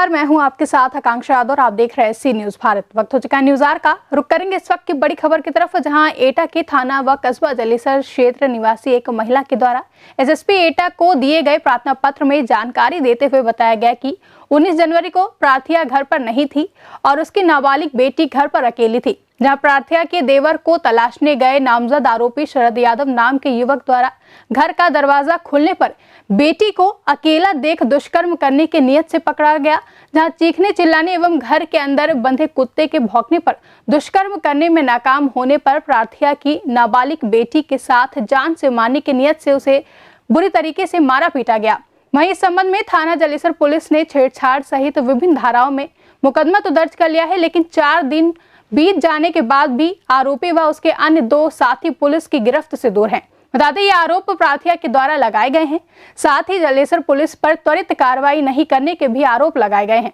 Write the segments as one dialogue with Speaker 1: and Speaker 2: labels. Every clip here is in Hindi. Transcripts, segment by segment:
Speaker 1: नमस्कार, मैं हूं आपके साथ आकांक्षा यादव और आप देख रहे हैं सी न्यूज भारत। वक्त हो चुका है न्यूज आवर का। रुक करेंगे इस वक्त की बड़ी खबर की तरफ, जहां एटा के थाना व कस्बा जलेसर क्षेत्र निवासी एक महिला के द्वारा एसएसपी एटा को दिए गए प्रार्थना पत्र में जानकारी देते हुए बताया गया कि 19 जनवरी को प्रार्थिया घर पर नहीं थी और उसकी नाबालिग बेटी घर पर अकेली थी, जहां प्रार्थिया के देवर को तलाशने गए नामजद आरोपी शरद यादव नाम के युवक द्वारा घर का दरवाजा खुलने पर बेटी को अकेला देख दुष्कर्म करने की नियत से पकड़ा गया, जहां चीखने चिल्लाने एवं घर के अंदर बंधे कुत्ते के भौंकने पर दुष्कर्म करने में नाकाम होने पर प्रार्थिया की नाबालिग बेटी के साथ जान से मारने की नियत से उसे बुरी तरीके से मारा पीटा गया। वहीं इस संबंध में थाना जलेसर पुलिस ने छेड़छाड़ सहित विभिन्न धाराओं में मुकदमा तो दर्ज कर लिया है, लेकिन 4 दिन बीत जाने के बाद भी आरोपी व उसके अन्य 2 साथी पुलिस की गिरफ्त से दूर हैं। बता दें, ये आरोप प्रार्थिया के द्वारा लगाए गए हैं। साथ ही जलेसर पुलिस पर त्वरित कार्रवाई नहीं करने के भी आरोप लगाए गए हैं।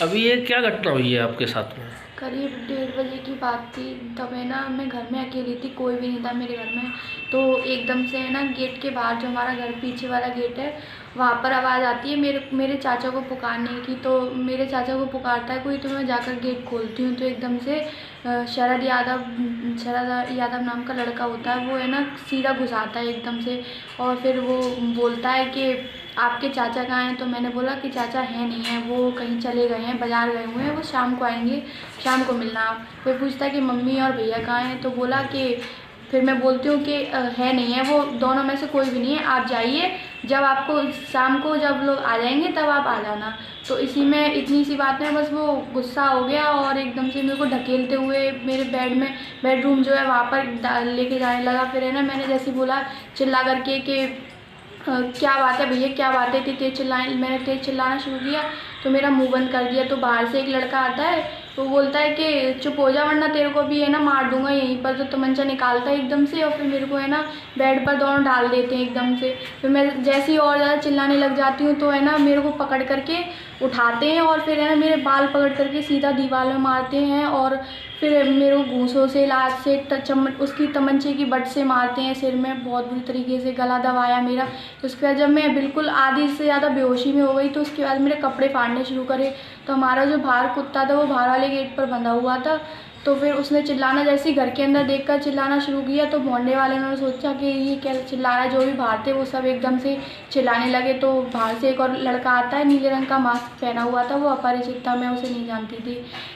Speaker 2: अभी ये क्या घटना हुई है आपके साथ में?
Speaker 3: करीब 1:30 बजे की बात थी। तब है ना, मैं घर में अकेली थी, कोई भी नहीं था मेरे घर में। तो एकदम से है ना, गेट के बाहर जो हमारा घर पीछे वाला गेट है, वहाँ पर आवाज़ आती है मेरे चाचा को पुकारने की। तो मेरे चाचा को पुकारता है कोई, तो मैं जाकर गेट खोलती हूँ। तो एकदम से शरद यादव नाम का लड़का होता है, वो है ना सीधा घुस आता है एकदम से, और फिर वो बोलता है कि आपके चाचा कहाँ हैं? तो मैंने बोला कि चाचा है नहीं है, वो कहीं चले गए हैं, बाज़ार गए हुए हैं, वो शाम को आएंगे, शाम को मिलना आप। फिर पूछता है कि मम्मी और भैया कहाँ हैं? तो बोला कि फिर मैं बोलती हूँ कि है नहीं है, वो दोनों में से कोई भी नहीं है, आप जाइए, जब आपको शाम को जब लोग आ जाएंगे तब आप आ जाना। तो इसी में इतनी सी बात में बस वो गुस्सा हो गया और एकदम से मेरे को ढकेलते हुए मेरे बेडरूम जो है वहाँ पर लेके जाने लगा। फिर है ना, मैंने जैसे बोला चिल्ला करके कि क्या बात है भैया, क्या बात है, मैंने तेज चिल्लाना शुरू किया तो मेरा मुंह बंद कर दिया। तो बाहर से एक लड़का आता है, तो बोलता है कि चुप हो जा वरना तेरे को भी है ना मार दूंगा यहीं पर। तो तमंचा निकालता है एकदम से और फिर मेरे को है ना बेड पर दोनों डाल देते हैं एकदम से। फिर मैं जैसे ही और ज़्यादा चिल्लाने लग जाती हूँ तो है ना मेरे को पकड़ करके उठाते हैं और फिर है ना मेरे बाल पकड़ करके सीधा दीवार में मारते हैं और फिर मेरे को घूंसों से लात से उसकी तमंचे की बट से मारते हैं सिर में, बहुत बुरी तरीके से गला दबाया मेरा। तो उसके बाद जब मैं बिल्कुल आधी से ज़्यादा बेहोशी में हो गई तो उसके बाद मेरे कपड़े फाड़ने शुरू करे। तो हमारा जो बाहर कुत्ता था वो बाहर वाले गेट पर बंधा हुआ था। तो फिर उसने चिल्लाना, जैसे ही घर के अंदर देखकर चिल्लाना शुरू किया तो मोहल्ले वाले ने सोचा कि ये क्या चिल्ला रहा है। जो भी बाहर थे वो सब एकदम से चिल्लाने लगे। तो बाहर से एक और लड़का आता है, नीले रंग का मास्क पहना हुआ था, वो अपरिचित था, मैं उसे नहीं जानती थी।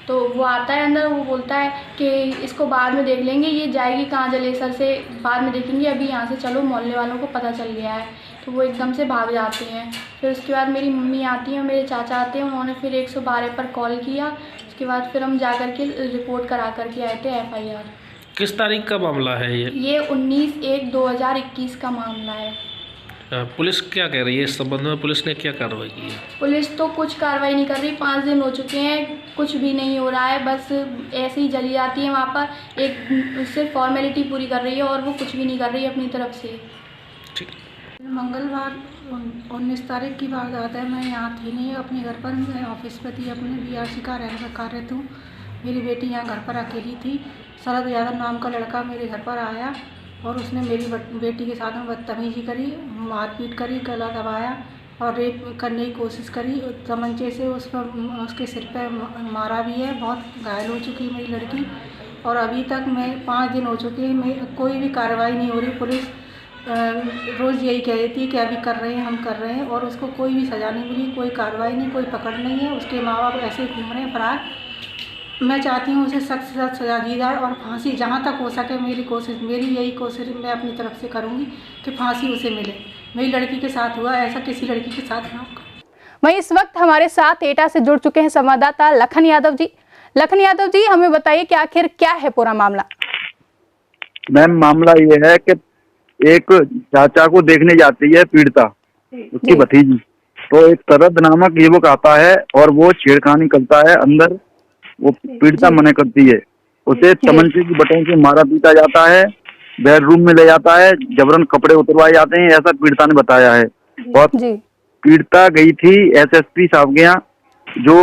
Speaker 3: तो वो आता है अंदर, वो बोलता है कि इसको बाद में देख लेंगे, ये जाएगी कहाँ जलेसर से, बाद में देखेंगे, अभी यहाँ से चलो, मोहल्ले वालों को पता चल गया है। तो वो एकदम से भाग जाते हैं। फिर उसके बाद मेरी मम्मी आती हैं, मेरे चाचा आते हैं, उन्होंने फिर 112 पर कॉल किया। उसके बाद फिर हम जा कर के रिपोर्ट करा करके आए थे FIR।
Speaker 2: किस तारीख का मामला है ये?
Speaker 3: ये 19/1/2021 का मामला है।
Speaker 2: पुलिस क्या कह रही है इस संबंध में? पुलिस ने क्या कार्रवाई की है?
Speaker 3: पुलिस तो कुछ कार्रवाई नहीं कर रही, 5 दिन हो चुके हैं, कुछ भी नहीं हो रहा है, बस ऐसे ही जली जाती है वहाँ पर, एक सिर्फ फॉर्मेलिटी पूरी कर रही है और वो कुछ भी नहीं कर रही है अपनी तरफ से।
Speaker 2: ठीक।
Speaker 4: मंगलवार 19 तारीख की बात है, मैं यहाँ थी नहीं अपने घर पर, मैं ऑफिस पर थी, अपने BRC कार्यालय में कार्यरत हूँ। मेरी बेटी यहाँ घर पर अकेली थी। शरद यादव नाम का लड़का मेरे घर पर आया और उसने मेरी बेटी के साथ में बदतमीजी करी, मारपीट करी, गला दबाया और रेप करने की कोशिश करी। तमंचे से उसके सिर पर मारा भी है, बहुत घायल हो चुकी है मेरी लड़की। और अभी तक मैं 5 दिन हो चुके हैं, कोई भी कार्रवाई नहीं हो रही। पुलिस रोज़ यही कह रही थी कि अभी कर रहे हैं, हम कर रहे हैं, और उसको कोई भी सज़ा नहीं मिली, कोई कार्रवाई नहीं, कोई पकड़ नहीं है। उसके माँ बाप ऐसे घूम रहे हैं फरार। मैं चाहती हूँ उसे सख्त से सख्त सज़ा दी जाए और फांसी जहाँ तक हो सके, मेरी यही कोशिश मैं अपनी तरफ से करूँगी कि फांसी उसे मिले। मेरी लड़की के साथ हुआ, ऐसा किसी लड़की के साथ ना हो।
Speaker 1: वहीं इस वक्त हमारे साथ एटा से जुड़ चुके हैं संवाददाता लखन यादव जी। लखन यादव जी, हमें बताइए कि आखिर क्या है पूरा मामला?
Speaker 5: मैम, मामला ये है कि एक चाचा को देखने जाती है पीड़िता, उसकी भतीजी, तो एक शरद नामक युवक आता है और वो छेड़खानी करता है अंदर। वो पीड़िता मना करती है, उसे तमंचे की बटन से मारा पीटा जाता है, बेडरूम में ले जाता है, जबरन कपड़े उतरवाए जाते हैं, ऐसा पीड़िता ने बताया है। और पीड़िता गई थी SSP साहब के यहाँ, जो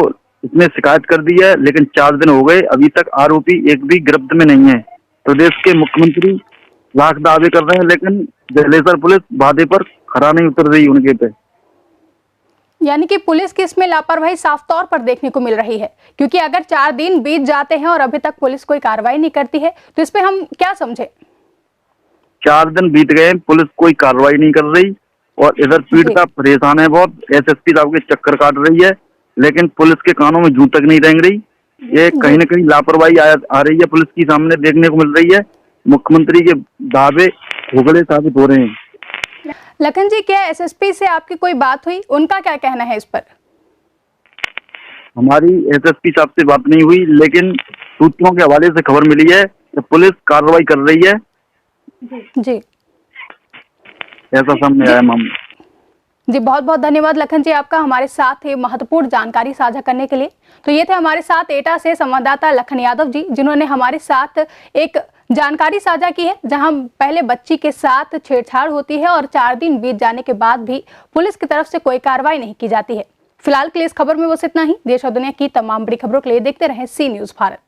Speaker 5: इसमें शिकायत कर दी है, लेकिन 4 दिन हो गए, अभी तक आरोपी एक भी गिरफ्त में नहीं है। प्रदेश के मुख्यमंत्री लाख दावे कर रहे हैं, लेकिन जलेसर पुलिस वादे पर खरा नहीं उतर रही उनके पे।
Speaker 1: यानी कि पुलिस की इसमें लापरवाही साफ तौर पर देखने को मिल रही है, क्योंकि अगर 4 दिन बीत जाते हैं और अभी तक पुलिस कोई कार्रवाई नहीं करती है तो इस पे हम क्या समझे?
Speaker 5: 4 दिन बीत गए, पुलिस कोई कार्रवाई नहीं कर रही और इधर पीड़िता परेशान है बहुत, एसएसपी साहब के चक्कर काट रही है, लेकिन पुलिस के कानों में जूं तक नहीं रेंग रही। ये कहीं न कहीं लापरवाही आ रही है पुलिस की सामने देखने को मिल रही है। मुख्यमंत्री के दावे खोखले साबित हो रहे हैं।
Speaker 1: लखन जी, क्या एसएसपी से आपकी कोई बात हुई? उनका क्या कहना है इस पर?
Speaker 5: हमारी एसएसपी साहब से बात नहीं हुई, लेकिन सूत्रों के हवाले से खबर मिली है कि पुलिस कार्रवाई कर रही है।
Speaker 1: जी,
Speaker 5: ऐसा सामने आया मामला।
Speaker 1: जी, बहुत बहुत धन्यवाद लखन जी आपका हमारे साथ ये महत्वपूर्ण जानकारी साझा करने के लिए। तो ये थे हमारे साथ एटा से संवाददाता लखन यादव जी, जिन्होंने हमारे साथ एक जानकारी साझा की है जहां पहले बच्ची के साथ छेड़छाड़ होती है और 4 दिन बीत जाने के बाद भी पुलिस की तरफ से कोई कार्रवाई नहीं की जाती है। फिलहाल के लिए इस खबर में बस इतना ही। देश और दुनिया की तमाम बड़ी खबरों के लिए देखते रहें सी न्यूज़ भारत।